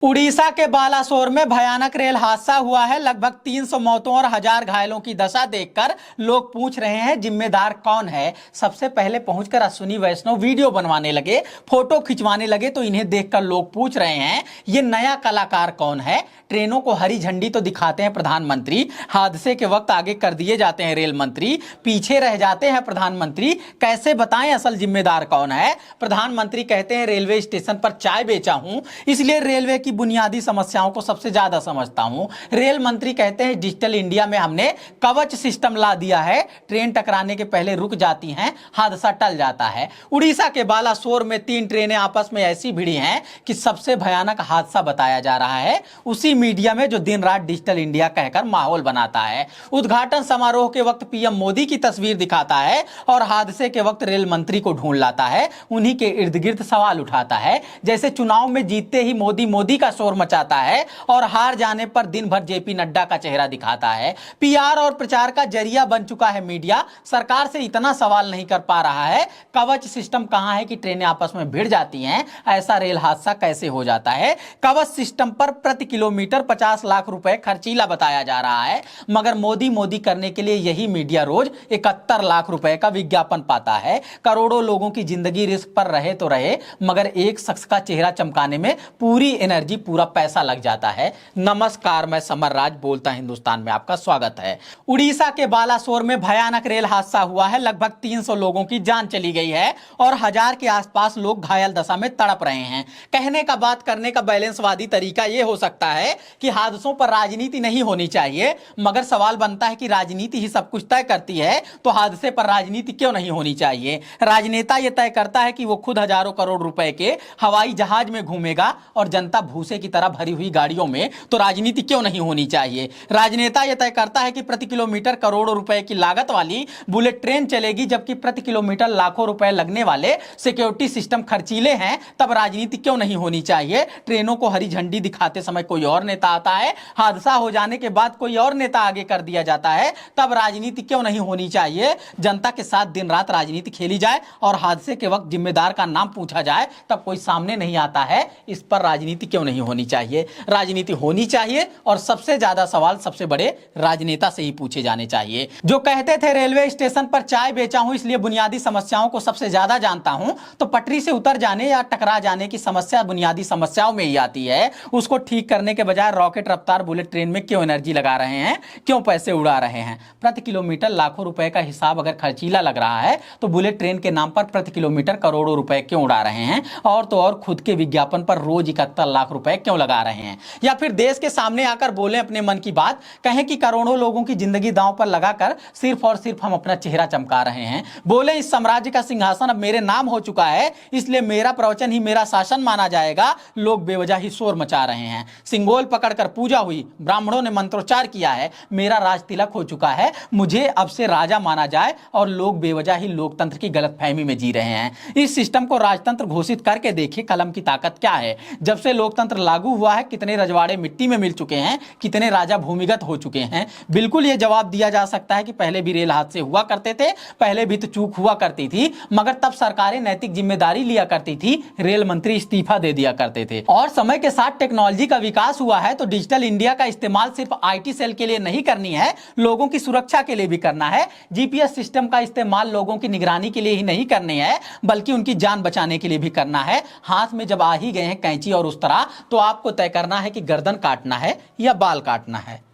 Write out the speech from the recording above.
उड़ीसा के बालासोर में भयानक रेल हादसा हुआ है। लगभग 300 मौतों और हजार घायलों की दशा देखकर लोग पूछ रहे हैं जिम्मेदार कौन है। सबसे पहले पहुंचकर अश्विनी वैष्णव वीडियो बनवाने लगे, फोटो खिंचवाने लगे, तो इन्हें देखकर लोग पूछ रहे हैं ये नया कलाकार कौन है। ट्रेनों को हरी झंडी तो दिखाते हैं प्रधानमंत्री, हादसे के वक्त आगे कर दिए जाते हैं रेल मंत्री, पीछे रह जाते हैं प्रधानमंत्री। कैसे बताएं असल जिम्मेदार कौन है। प्रधानमंत्री कहते हैं रेलवे स्टेशन पर चाय बेचा हूं, इसलिए रेलवे की बुनियादी समस्याओं को सबसे ज्यादा समझता हूं। रेल मंत्री कहते हैं डिजिटल इंडिया में हमने कवच सिस्टम ला दिया है, ट्रेन टकराने के पहले रुक जाती हैं, हादसा टल जाता है। उड़ीसा के बालासोर में 3 ट्रेनें आपस में ऐसी भिड़ी हैं कि सबसे भयानक हादसा बताया जा रहा है उसी मीडिया में जो दिन रात डिजिटल इंडिया कहकर माहौल बनाता है। उद्घाटन समारोह के वक्त पीएम मोदी की तस्वीर दिखाता है और हादसे के वक्त रेल मंत्री को ढूंढ लाता है, उन्हीं के इर्द गिर्द सवाल उठाता है। जैसे चुनाव में जीतते ही मोदी का शोर मचाता है और हार जाने पर दिन भर जेपी नड्डा का चेहरा दिखाता है। पीआर और प्रचार का जरिया बन चुका है मीडिया। सरकार से इतना सवाल नहीं कर पा रहा है कवच सिस्टम कहां है कि ट्रेनें आपस में भिड़ जाती हैं, ऐसा रेल हादसा कैसे हो जाता है। कवच सिस्टम पर प्रति किलोमीटर 50 लाख रुपए खर्चीला बताया जा रहा है, मगर मोदी करने के लिए यही मीडिया रोज 71 लाख रुपए का विज्ञापन पाता है। करोड़ों लोगों की जिंदगी रिस्क पर रहे तो रहे, मगर एक शख्स का चेहरा चमकाने में पूरी एनर्जी, पूरा पैसा लग जाता है। नमस्कार, मैं समर राज बोलता हिंदुस्तान में आपका स्वागत है। उड़ीसा के बालासोर में भयानक रेल हादसा हुआ है। लगभग 300 लोगों की जान चली गई है और 1000 के आसपास लोग घायल दशा में तड़प रहे हैं। कहने का, बात करने का बैलेंसवादी तरीका यह हो सकता है कि हादसों पर राजनीति नहीं होनी चाहिए, मगर सवाल बनता है कि राजनीति ही सब कुछ तय करती है तो हादसे पर राजनीति क्यों नहीं होनी चाहिए। राजनेता यह तय करता है कि वो खुद हजारों करोड़ रुपए के हवाई जहाज में घूमेगा और जनता भूसे की तरह भरी हुई गाड़ियों में, तो राजनीति क्यों नहीं होनी चाहिए। राजनेता यह तय करता है कि प्रति किलोमीटर करोड़ों रुपए की लागत वाली बुलेट ट्रेन चलेगी, जबकि प्रति किलोमीटर लाखों रुपए लगने वाले सिक्योरिटी सिस्टम खर्चीले हैं, तब राजनीति क्यों नहीं होनी चाहिए। ट्रेनों को हरी झंडी दिखाते समय कोई और नेता आता है, हादसा हो जाने के बाद कोई और नेता आगे कर दिया जाता है, तब राजनीति क्यों नहीं होनी चाहिए। जनता के साथ दिन रात राजनीति खेली जाए और हादसे के वक्त जिम्मेदार का नाम पूछा जाए तब कोई सामने नहीं आता है। इस पर राजनीति क्यों नहीं होनी चाहिए। राजनीति होनी चाहिए और सबसे ज्यादा सवाल सबसे बड़े राजनेता से ही पूछे जाने चाहिए, जो कहते थे रेलवे स्टेशन पर चाय बेचा हूं इसलिए बुनियादी समस्याओं को सबसे ज्यादा जानता हूं। तो पटरी से उतर जाने या टकरा जाने की समस्या बुनियादी समस्याओं में ही आती है। उसको ठीक करने के बजाय रॉकेट रफ्तार बुलेट ट्रेन में क्यों एनर्जी लगा रहे हैं, क्यों पैसे उड़ा रहे हैं। प्रति किलोमीटर लाखों रुपए का हिसाब अगर खर्चीला लग रहा है तो बुलेट ट्रेन के नाम पर प्रति किलोमीटर करोड़ों रुपए क्यों उड़ा रहे हैं। और तो और खुद के विज्ञापन पर रोज 71 लाख रुपए क्यों लगा रहे हैं। या फिर देश के सामने आकर बोलें अपने मन की बात, कहें कि करोड़ों लोगों की जिंदगी दांव पर लगाकर सिर्फ और सिर्फ हम अपना चेहरा चमका रहे हैं। बोले इस साम्राज्य का सिंहासन अब मेरे नाम हो चुका है, इसलिए मेरा प्रवचन ही मेरा शासन माना जाएगा। लोग बेवजह ही शोर मचा रहे हैं। सिंगोल पकड़कर पूजा हुई, ब्राह्मणों ने मंत्रोच्चार किया है, मेरा राज तिलक हो चुका है, मुझे अब से राजा माना जाए, और लोग बेवजह ही लोकतंत्र की गलतफहमी में जी रहे हैं। इस सिस्टम को राजतंत्र घोषित करके देखिए कलम की ताकत क्या है। जब से लोकतंत्र लागू हुआ है कितने रजवाड़े मिट्टी में मिल चुके हैं, कितने राजा भूमिगत हो चुके हैं। बिल्कुल ये जवाब दिया जा सकता है कि पहले भी रेल हादसे हुआ करते थे, पहले भी तो चूक हुआ करती थी, मगर तब सरकारें नैतिक जिम्मेदारी लिया करती थी, रेल मंत्री इस्तीफा दे दिया करते थे। और समय के साथ टेक्नोलॉजी का विकास हुआ है तो डिजिटल इंडिया का इस्तेमाल सिर्फ आईटी सेल के लिए नहीं करनी है, लोगों की सुरक्षा के लिए भी करना है। जीपीएस सिस्टम का इस्तेमाल लोगों की निगरानी के लिए ही नहीं करनी है, बल्कि उनकी जान बचाने के लिए भी करना है। हाथ में जब आ ही गए हैं कैंची और उस तरह, तो आपको तय करना है कि गर्दन काटना है या बाल काटना है।